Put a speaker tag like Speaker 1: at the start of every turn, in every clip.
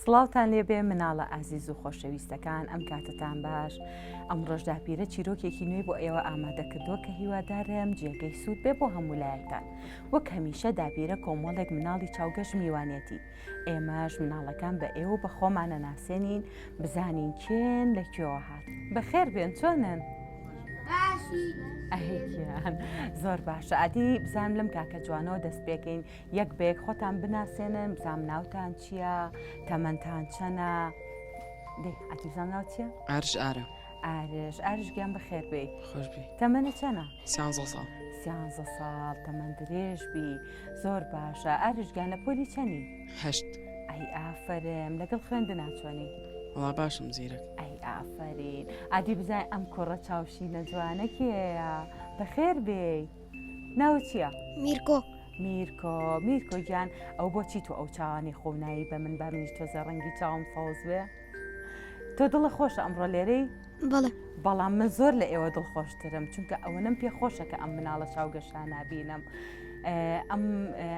Speaker 1: سڵاوتان لێبێ مناڵە ئازیز و خۆشەویستەکان ئەم کاتتان باش ئەم ڕۆژداپیرە چیرۆکێکی نوێ بۆ ئێوە ئامادەکردووە کە هیوادارم جێگەی سوود بێ بۆ هەموو لایەکتان وەک هەمیشە داپیرە کۆمەڵێک مناڵی چاوگەشت میوانێتی ئێمەش مناڵەکان بە ئێوە بە خۆمانە ناسێنین بزانین کێن لەکوێوە هات بەخێر بێن چۆنن؟ ئەهێکیان زۆر باشە ئادی بزانم لەم کاکە جوانەوە دەست پێکەین یەک بێک خۆتان بناسێنن بزانم ناوتان چییە تەمەنتان چەنە دێ ئاتی بزانم ناو چییە؟
Speaker 2: ئارش ئارە
Speaker 1: ئارش گیان بەخێر بێ
Speaker 2: خۆشبی
Speaker 1: تەمەنە چەنە؟
Speaker 2: 13 ساڵ
Speaker 1: 13 ساڵ تەمەن درێژبی زۆر باشە ئارشگیان لە پۆلی چەنی؟
Speaker 2: 8
Speaker 1: ئەی ئافرم لەگەڵ خوێندە ناچۆنی؟
Speaker 2: وڵا باشم زیرەک
Speaker 1: ئەی ئافرین ئادی بزای ئەم کوڕە چاوشینە جوانەکێیە بەخێر بێ ناو چییە؟ میرکۆ گیان ئەو بۆچی تو ئەو چاوانی خۆنایی بە من بە منیش تۆزە ڕەنگی چاوم فەوز بێ تۆ دڵە خۆشە ئەمڕۆ لێرەی؟ بەڵام من زۆر لە ئێوە دڵخۆشترم چونکە ئەوەنم پێ خۆشە کە ئەم مناڵە چاوگەشتان نابینم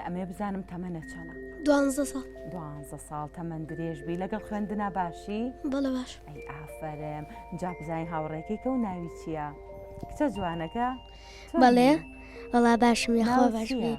Speaker 1: ئەمێ بزانم تەمەنە چەنە؟ 12 ساڵ تەمەن درێژبی لەگەڵ خوێندنا باشی؟
Speaker 3: بەڵێ باش
Speaker 1: ئەی ئافرم جا بزانین هاوڕێکی کە و ناوی چییە؟ کچە جوانەکە؟
Speaker 3: بەڵێ وەڵا باشم یخوا باشبی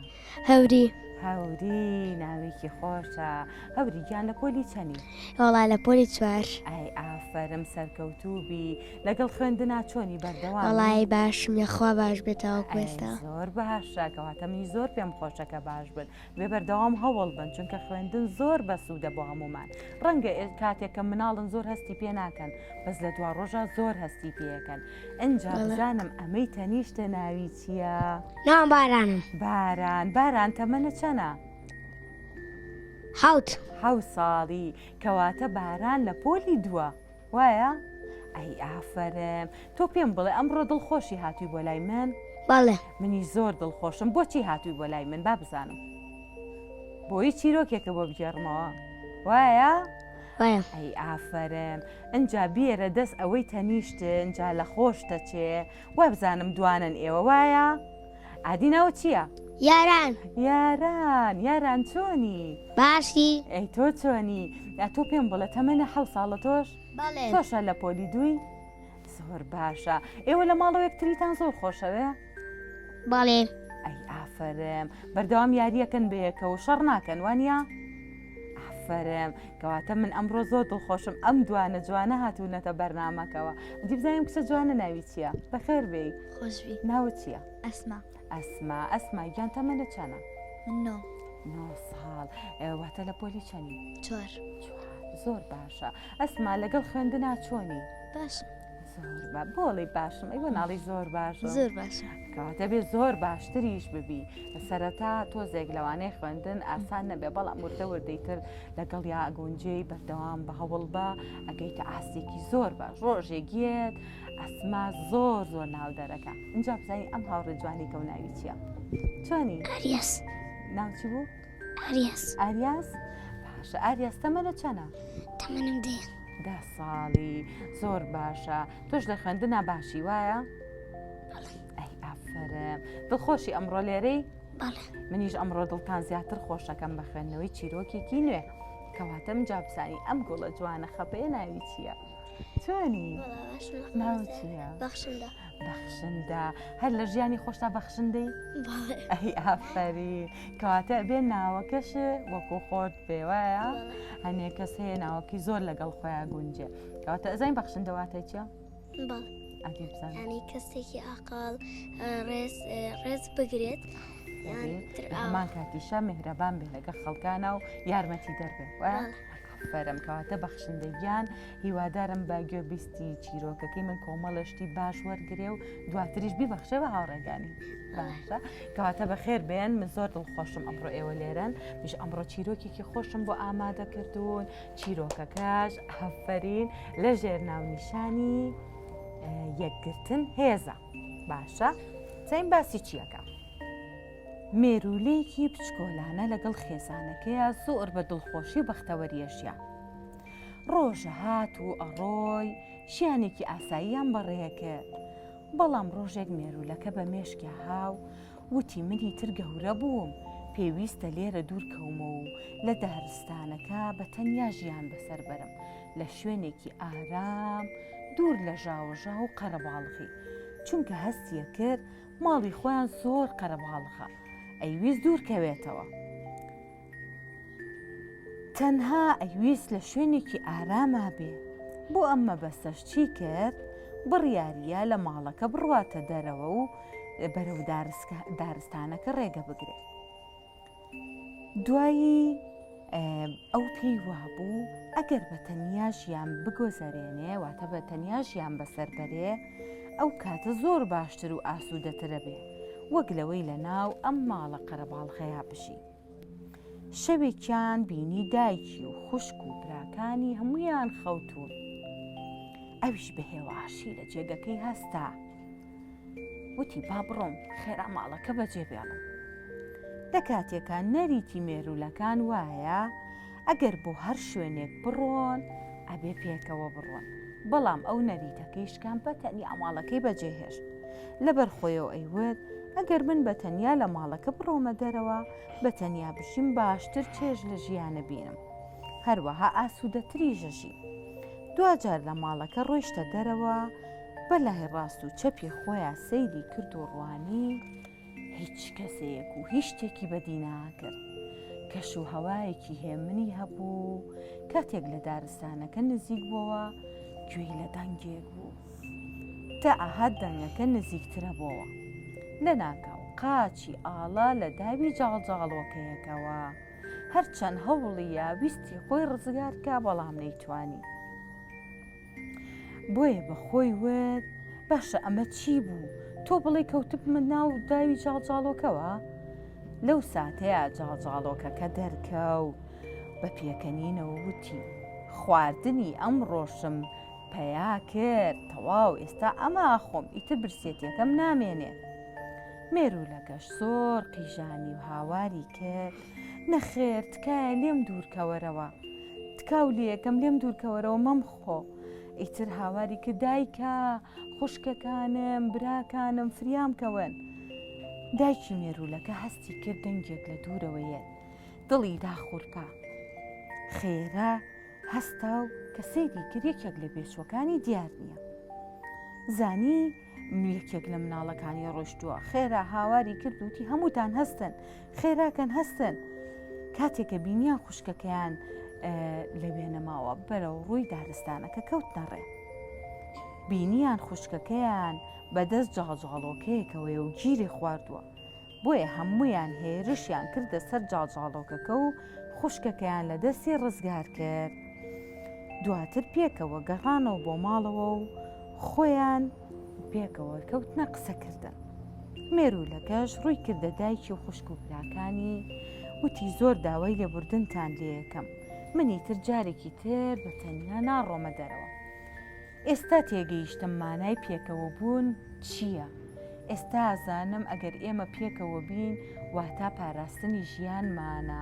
Speaker 3: هەوری
Speaker 1: ناوێکی خۆشە هەوری گیان لە پۆلی چەنی؟
Speaker 3: وەڵا لە پۆلی 4
Speaker 1: ئەی ئافرم سەرکەوتوبی لەگەڵ خوێندنا چۆنی بەردەوام؟
Speaker 3: وەڵای باشم یخوا باش بێتەوە کوێستا
Speaker 1: زۆر باشە کەواتە منی زۆر پێم خۆشەکە باش بن بێ بەردەوام هەوڵ بن چونکە خوێندن زۆر بەسوودە بۆ هەمومان ڕەنگە کاتێککە مناڵن زۆر هەستی پێ ناکەن بەس لە دوا ڕۆژە زۆر هەستی پێەکەن ئەجا بزانم ئەمەی تەنیشتە ناوی چییە؟
Speaker 3: ناو بارانم
Speaker 1: باران تەمەنە چەنە؟ 7 ساڵی کەواتە باران لە پۆلی 2 وایە؟ ئەی ئافرم تۆ پێم بڵێ ئەمڕۆ دڵخۆشی هاتووی بۆ لای من؟
Speaker 3: بەڵێ
Speaker 1: منی زۆر دڵخۆشم بۆچی هاتووی بۆ لای من با بزانم بۆی چیرۆکێکە بۆ بگێڕمەوە وایە؟ ئەی ئافرم ئەجا بێرە دەست ئەوەی تەنیشتن جا لە خۆشتە چێ وای بزانم دوانن ئێوە وایە؟ ئادی ناوە چییە؟ یاران چۆنی؟
Speaker 3: باشی
Speaker 1: ئەی تۆ چۆنی؟ تۆ پێم بڵێ تەمەنە 7 ساڵە تۆش؟ تۆشە لە پۆلی 2 زۆر باشە ئێوە لە ماڵەوە یەکتریتان زۆر خۆشەوێ؟
Speaker 3: بەڵێ
Speaker 1: ئەی ئافرم بەردەوام یاریەکەن بەیەکەوە شەڕ ناکەن وانە؟ ئافرم کەواتە من ئەمڕۆ زۆر دڵخۆشم ئەم دوانە جوانە هاتوونەتە بەرنامەکەەوە دی بزانیم کچە جوانە ناوی چییە؟ بەخێر بێ
Speaker 3: خۆشبی
Speaker 1: ناوە چییە؟
Speaker 3: ئەسما
Speaker 1: گیان تەمەنە چەنە؟
Speaker 3: 9
Speaker 1: ساڵ واتە لە پۆلی چەنی؟
Speaker 3: 4
Speaker 1: زۆر باشە ئەسما لەگەڵ خوێندنا چۆنی؟
Speaker 3: باش
Speaker 1: زۆر بۆڵی باشم ئەیوە ناڵی زۆر باشە
Speaker 3: زۆر باشە
Speaker 1: کەواتە بێ زۆر باشتریش ببی سەرەتا تۆزێک لەوانەیە خوێندن ئاسان نەبێ بەڵام وردە وردەیتر لەگەڵ یا ئەگونجەی بەردەوام بە هەوڵ بە ئەگەیتە ئاستێکی زۆر باش ڕۆژێکیت ئەسما زۆر ناو دەرەکە اینجا بزانین ئەم هاوڕێ جوانی کە و ناوی چییە؟ چۆنی؟
Speaker 3: ئاریاس
Speaker 1: ناوچی بوو؟
Speaker 3: ئاریاس
Speaker 1: باشە ئاریاس تەمەنە چەنە؟
Speaker 3: تەمەنم
Speaker 1: 10 ساڵی زۆر باشە تۆش لە خوێندنا باشی وایە؟ ئەی ئافرم دڵخۆشی ئەمڕۆ لێرەی؟ منیش ئەمڕۆ دڵتان زیاتر خۆشەکەم بە خوێندنەوەی چیرۆکێکی نوێ کەواتە من جابزانی ئەم گوڵە جوانە خەپەیە ناوی چییە؟ چۆنی؟ ناو چییە؟ بەخشندا هەر لە ژیانی خۆشتا بەخشندەی؟ ئەی ئافرین کەواتە بێ ناوەکەش وەکو خۆت پێ وایە؟ هەنێ کەس هەیە ناوەکی زۆر لەگەڵ خۆیان گونجێ کەواتە ئەزای بەخشندەواتە چییە؟ ئەدی بزانم
Speaker 3: ینی کەسێکی ئاقال ڕێز بگرێت
Speaker 1: هەمان کاتیشە میهرەبان بێ لەگە خەڵکانە و یارمەتی دەربێ فەرم کەواتە بەخشندەگیان هیوادارم بە گوێبیستی چیرۆکەکەی من کۆمەڵشتی باش وەرگێ و دواتریش بیبەخشەوە هاوڕێگانی باشە کەواتە بەخێر بێن من زۆر دڵخۆشم ئەمڕۆ ئێوە لێرن میش ئەمڕۆ چیرۆکێکی خۆشم بۆ ئامادە کردوون چیرۆکەکەش ئافرین لە ژێرناونیشانی یەکگرتن هێزە باشە چەین باسی چیەکە؟ مێرولەیەکی بچکۆلانە لەگەڵ خێزانەکەیە زۆر بە دڵخۆشی و بەختەوەریەشیان ڕۆژە هات و ئەڕۆی شیانێکی ئاساییان بەڕێەکرد بەڵام ڕۆژێک مێرولەکە بە مێشکی هاو وتی منی تر گەورە بووم پێویستە لێرە دوورکەومە و لە دارستانەکە بە تەنیا ژیان بەسەر بەرم لە شوێنێکی ئارام دوور لە ژاوەژا و قەرەباڵغی، چونکە هەستیە کرد ماڵی خۆیان زۆر قەرەباڵغە، ئەیویست دوورکەوێتەوە. تەنها ئەیویست لە شوێنێکی ئارامە بێ. بۆ ئەمە بەسەش چی کرد؟ بڕیاریە لە ماڵەکە بڕواتە دەرەوە و بەرەو دارستانەکە ڕێگە بگرێت. دوایی ئەو پێی وابوو ئەگەر بە تەنیا ژیان بگۆزەرێنێ، واتە بە تەنیا ژیان بەسەر بەرێ، ئەو کاتە زۆر باشتر و ئاسوودەترە بێ وەک لەوەی لە ناو ئەم ماڵە قەرەباڵغەیە بژی. شەوێکیان بینی دایکی و خوشک و براکانی هەمویان خەوتون. ئەویش بە هێواشی لە جێگەکەی هەستا، وتی با بڕۆم خێرا ماڵەکە بەجێ بێڵم. لە کاتێکە نەریتی مێرولەکان وایە ئەگەر بۆ هەر شوێنێک بڕۆن ئەبێ پێکەوە بڕۆن، بەڵام ئەو نەریتەکەیشکان بە تەنیا ماڵەکەی بەجێهێشت. لەبەر خۆیەوە ئەیوت ئەگەر من بە تەنیا لە ماڵەکە بڕۆمە دەرەوە بە تەنیا بشیم باشتر چێژ لە ژیانە بینم، هەروەها ئاسوودەتری ژەژی. دوجار لە ماڵەکە ڕۆیشتە دەرەوە، بەلای ڕاست و چەپی خۆیان سەیری کرد و ڕوانی هیچ کەسێک و هیچ شتێکی بەدی ناکرد. کەش و هەوایەکی هێمنی هەبوو. کاتێک لە دارستانەکە نزیک بووە گوێی لە دەنگێک بوو، تا ئاهات دەنگەکە نزیکترە بووە. لە ناکاو قاچی ئاڵا لە داوی جاڵجاڵۆکەیەکەوە، هەرچەند هەوڵی یاویستی خۆی ڕزگارکە بەڵام نەیتوانی. بۆیە بە خۆی وت باشە ئەمە چی بوو؟ تۆ بڵێ کەوتبمە ناو داوی جاڵجاڵۆکەوە؟ لەو ساتەیە جاڵجاڵۆکەکە دەرکەوت بە پێکەنینەوە وتی خواردنی ئەم ڕۆژم پەیا کرد، تەواو ئێستا ئەمە خۆم ئیتر برسێتیەکەم نامێنێ. مێرولەکەش زۆر قیژانی و هاواری کرد نەخێر تکایە لێم دوورکەوەرەوە، تکاو لێکم لێم دوورکەوەرەوە مەمخۆ. ئیتر هاواری کرد دایکە خوشکەکانم براکانم فریام کەون. دایکی مێرولەکە هەستی کرد دەنگێک لە دوورەوەیە، دڵی داخورپا. خێرا هەستا و کە سەیری کرد یەکێک لە بێچوەکانی دیار نییە. زانی یەکێک لە مناڵەکانی ڕۆشتووە. خێرا هاواری کردوتی هەمووتان هەستن، خێراکەن هەستن. کاتێکە بینیان خوشکەکەیان لەوێنەماوە بەرەو ڕووی دارستانەکە کەوتنە ڕێ. بینیان خوشکەکەیان بەدەست جاڵجاڵۆکەیەکەوەی و گیری خواردووە، بۆیە هەمویان هێرشیان کردە سەر جاڵجاڵۆکەکە و خوشکەکەیان لە دەستی ڕزگار کرد. دواتر پێکەوە گەڕانەوە بۆ ماڵەوە و خۆیان پێکەوە کەوتنە قسەکردن. مێرولەکەش ڕووی کردە دایکی و خوشک و براکانی، وتی زۆر داوای لێبوردنتان لێ یەکەم، منی تر جارێکی تر بە تەنیا ناڕۆمە دەرەوە. ئێستا تێگەیشتم مانای پێکەوە بوون چییە؟ ئێستا ئازانم ئەگەر ئێمە پێکەوە بین واتە پاراستنی ژیانمانە.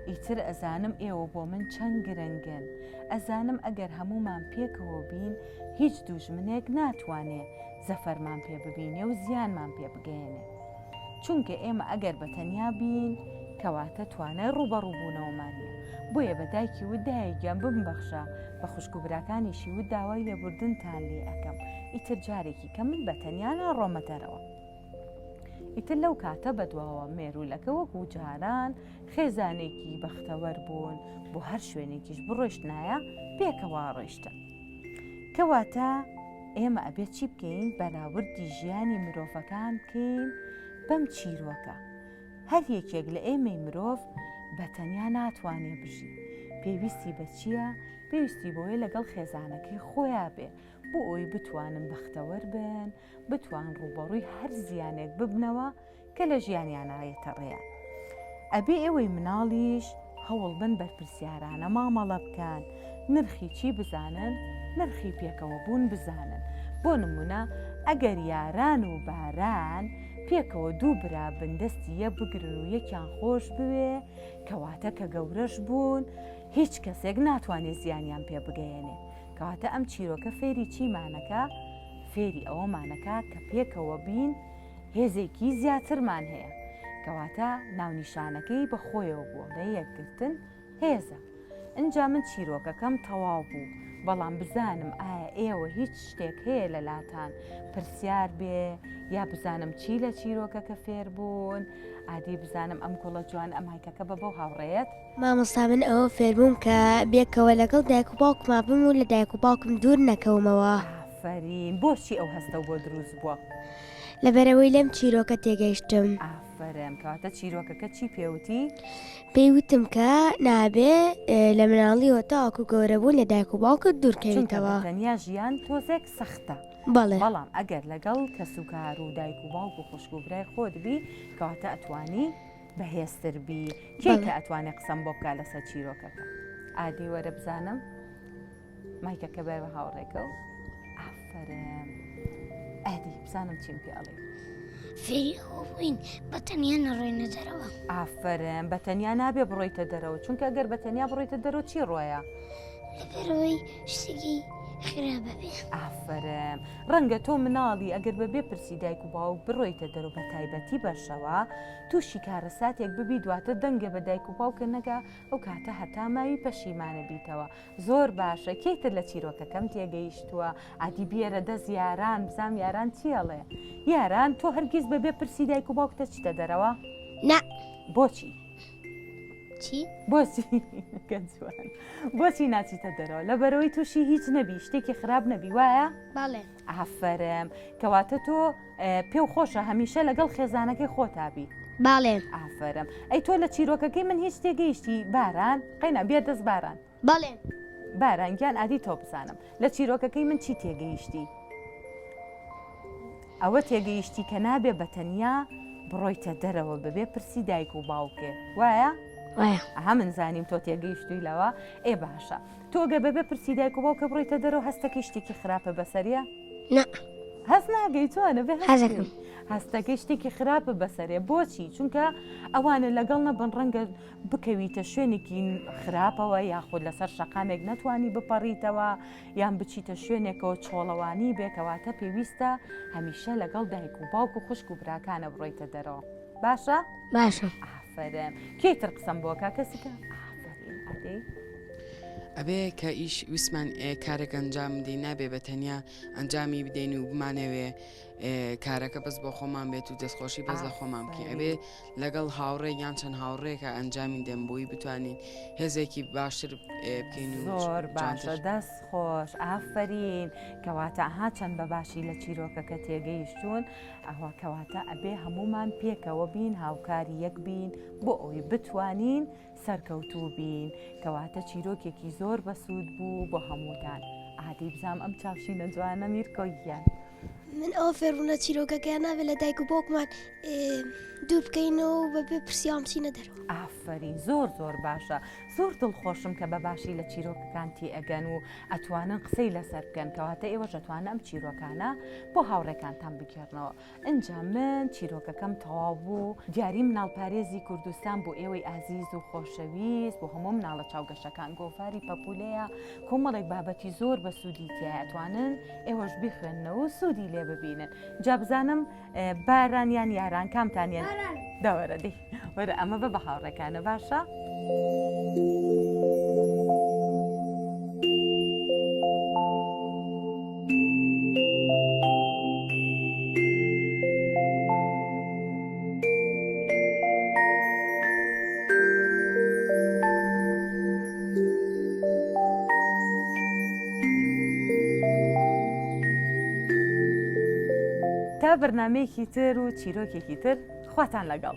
Speaker 1: ئیتر ئەزانم ئێوە بۆ من چەند گرنگن. ئەزانم ئەگەر هەمومان پێکەوە بین هیچ دوژمنێک ناتوانێ زەفەرمان پێ ببینێ و زیانمان پێ بگەێنێ. چونکە ئێمە ئەگەر بە تەنیا بین کەواتە توانای ڕوبەڕووبوونەوەمانە. بۆیە بە دایکی وت دایکیان بمبەخشە، بە خوشک و براکانیشی وت داوای لێبوردنتان لێ ئەەکەم، ئیتر جارێکی کە من بە تەنیا ناڕۆمە دەرەوە. ئیتر لەو کاتە بەدواوە مێرولەکە وەکو جاران خێزانێکی بەختەوەر بوون، بۆ هەر شوێنێکیش بڕۆیشتنایە پێکەوە ڕۆیشتە. کەواتە ئێمە ئەبێت چی بکەین؟ بەراوردی ژیانی مرۆڤەکان بکەین بەم چیرۆکە. هەر یەکێک لە ئێمەی مرۆڤ بە تەنیا ناتوانێ بژی. پێویستی بە چییە؟ پێویستی بۆیە لەگەڵ خێزانەکەی خۆیان بێ، بۆ ئەوی بتوانن بەختەوەر بن، بتوان ڕوبەڕووی هەر زیانێک ببنەوە کە لە ژیانیانایەتە ڕێیان. ئەبێ ئێوەی مناڵیش هەوڵ بن بەرپرسیارانە مامەڵە بکەن، نرخی چی بزانن؟ نرخی پێکەوە بوون بزانن. بۆ نمونە ئەگەر یاران و باران پێکەوە دوو برا بندستی یە بگرن و یەکیان خۆش بوێ، کەواتە کە گەورەش بوون هیچ کەسێک ناتوانێت زیانیان پێ بگەێنێ. کەواتە ئەم چیرۆکە فێری چیمانەکە؟ فێری ئەوەمانەکە کە پێکەوە بین هێزێکی زیاترمان هەیە. کەواتە ناونیشانەکەی بە خۆیەوە بووە لە یەکگرتن هێزە. ئەنجا من چیرۆکەکەم تەواو بوو، بەڵام بزانم ئایا ئێوە هیچ شتێک هەیە لە لاتان پرسیار بێ یا بزانم چی لە چیرۆکەکە فێر بوون، عادی بزانم ئەم گوڵە جوان ئەم هایکەکە بە بۆ هاوڕێت.
Speaker 3: مامۆستا من ئەوە فێربووم کە بێکەوە لەگەڵ دایک و باوکما بم و لە دایک و باوکم دوور نەکەومەوە.
Speaker 1: ئافرین، بۆچی ئەو هەستە بۆ دروست بووە؟
Speaker 3: لەبەرەوەی لەم چیرۆکە تێگەیشتم.
Speaker 1: ئافرێم، کەواتە چیرۆکەکە چی پێوتی؟
Speaker 3: پێیوتم کە نابێ لە مناڵیەوە تاواکو گەورەبوون لە دایک و باوکت دوورکەویتەوە.
Speaker 1: تەنیا ژیان تۆزێک سەختە، بەڵام ئەگەر لەگەڵ کەسوکار و دایک و باوک و خوشک و برای خۆت بی کەواتە ئەتوانی بەهێزتر بی. کێ کە ئەتوانێت قسەم بۆ بکات لەسەر چیرۆکەکە؟ ئادی وەرە بزانم مایکەکە بەر بە هاوڕێکە و ئافرێم. ئادی بزانم چیم پێڵێ.
Speaker 4: فێری ئەوە بووین بەتەنیا نەڕۆینە دەرەوە.
Speaker 1: ئافرێم، بەتەنیا نابێ بڕۆیتە دەرەوە، چونکە ئەگەر بەتەنیا بڕۆیتە دەرەوە چی ڕۆیە؟
Speaker 4: لەبەرەوەی شتێکی خراپە بێ.
Speaker 1: ئافرێم، ڕەنگە تۆ مناڵی ئەگەر بەبێ پرسی دایک و باوک بڕۆیتە دەرەوە بە تایبەتی بەشەوە تووشی کارەساتێک ببی دواتە دەنگە بە دایک و باوکە نەگا ئەو کاتە هەتا ماوی پەشیمانە بیتەوە. زۆر باشە. کێتر لە چیرۆکەکەم تێگەیشتووە؟ ئادی بێرە دەست یاران، بزام یاران چیەڵێ؟ یاران تۆ هەرگیز بەبێ پرسی دایک و باوکتە چیتە دەرەوە؟
Speaker 3: نا.
Speaker 1: بۆچی؟
Speaker 4: چی؟
Speaker 1: بۆچی ناچیتە دەرەوە؟ لەبەرەوەی تووشی هیچ نەبی، شتێکی خراپ نەبی، وایە؟
Speaker 3: باڵێ.
Speaker 1: ئافرێم، کەواتە تۆ پێ و خۆشە هەمیشە لەگەڵ خێزانەکەی خۆتابی.
Speaker 3: باڵێ.
Speaker 1: ئافرم. ئەی تۆ لە چیرۆکەکەی من هیچ تێگەیشتی؟ باران قەینا بێ دەست باران.
Speaker 3: باڵێ.
Speaker 1: بارانگیان ئادی تۆ بزانم لە چیرۆکەکەی من چی تێگەیشتی؟ ئەوە تێگەیشتی کە نابێ بەتەنیا بڕۆیتە دەرەوە بەبێ پرسی دایک و باوکێ، وایە؟ ئەها من زانیم تۆ تێگەیشتووی لەوە. ئێ باشە، تۆگە بەبێ پرسی دایک و باوکە بڕۆیتە دەرەوە هەستەکەی شتێکی خراپە بەسەریە؟
Speaker 3: نا.
Speaker 1: هەست ناگەی توانە بێ
Speaker 3: حەزەکەم.
Speaker 1: هەستەکەی شتێکی خراپە بەسەرێ. بۆچی؟ چونکە ئەوانە لەگەڵ نەبن ڕەنگە بکەویتە شوێنێکی خراپەوە یاخود لەسەر شەقامێک نەتوانی بپەڕیتەوە یان بچیتە شوێنێکەوە چۆڵەوانی بێکەواتە پێویستە هەمیشە لەگەڵ دایک و باوک و خوشک و براکانە بڕۆیتە دەرەوە. باشە؟
Speaker 3: باشە.
Speaker 1: ئافرێم. کێتر قسەم بۆکە کەسیکە؟ ئافرین. ئەدەی
Speaker 2: ئەبێ کە ئیش ویسمان کارێک ئەنجام دی نابێ بە تەنیا ئەنجامی بدەین و بمانەوێ کارەکە بەس بۆ خۆمان بێت و دەستخۆشی بەس لە خۆمان بکەین. ئەبێ لەگەڵ هاوڕێ یان چەند هاوڕێکە ئەنجامی دەم بۆی بتوانین هێزێکی باشتر بکەین.
Speaker 1: زۆر باشە، دەست خۆش. ئافرین. کەواتە ئەها چەند بەباشی لە چیرۆکەکە تێگەیشتون. ئەوە کەواتە ئەبێ هەمومان پێکەوە بین، هاوکاری یەک بین بۆ ئەوی بتوانین سەرکەوتوو بین. کەواتە چیرۆکێکی زۆر بەسوود بوو بۆ هەمووتان. ئادی بزام ئەم چاوشینە جوانە میرکۆییان.
Speaker 3: من ئەو فێربوون لە چیرۆکەکەیان نابێت لە دایک و باوکمان دوور بکەینەوە بەبێ پرسیام چینە دەرەوە.
Speaker 1: ئافرین، زۆر زۆر باشە. زۆر دڵخۆشم کە بەباشی لە چیرۆکەکانتی ئەگەن و ئەتوانن قسەی لەسەر بکەن، کەواتە ئێوەش ئەتوانە ئەم چیرۆکانە بۆ هاوڕێکانتان بکردنەوە. ئەنجا من چیرۆکەکەم تەواو بوو. دیاری مناڵپارێزی کوردستان بۆ ئێوەی ئازیز و خۆشەویست بۆ هەموو مناڵە چاوگەشەکان گۆفاری پەپولەیە کۆمەڵێک بابەتی زۆر بە سوودی تایە، ئەتوانن ئێوەش بخوێننەوە و سوودی لێ ببینن. جا بزانم بارانیان یاران کامتانیان داوەرە دی وەرە ئەمە بە هاوڕێکانە باشە؟ تا بەرنامەیەکی تر و چیرۆکێکی تر خواتان لەگەڵ.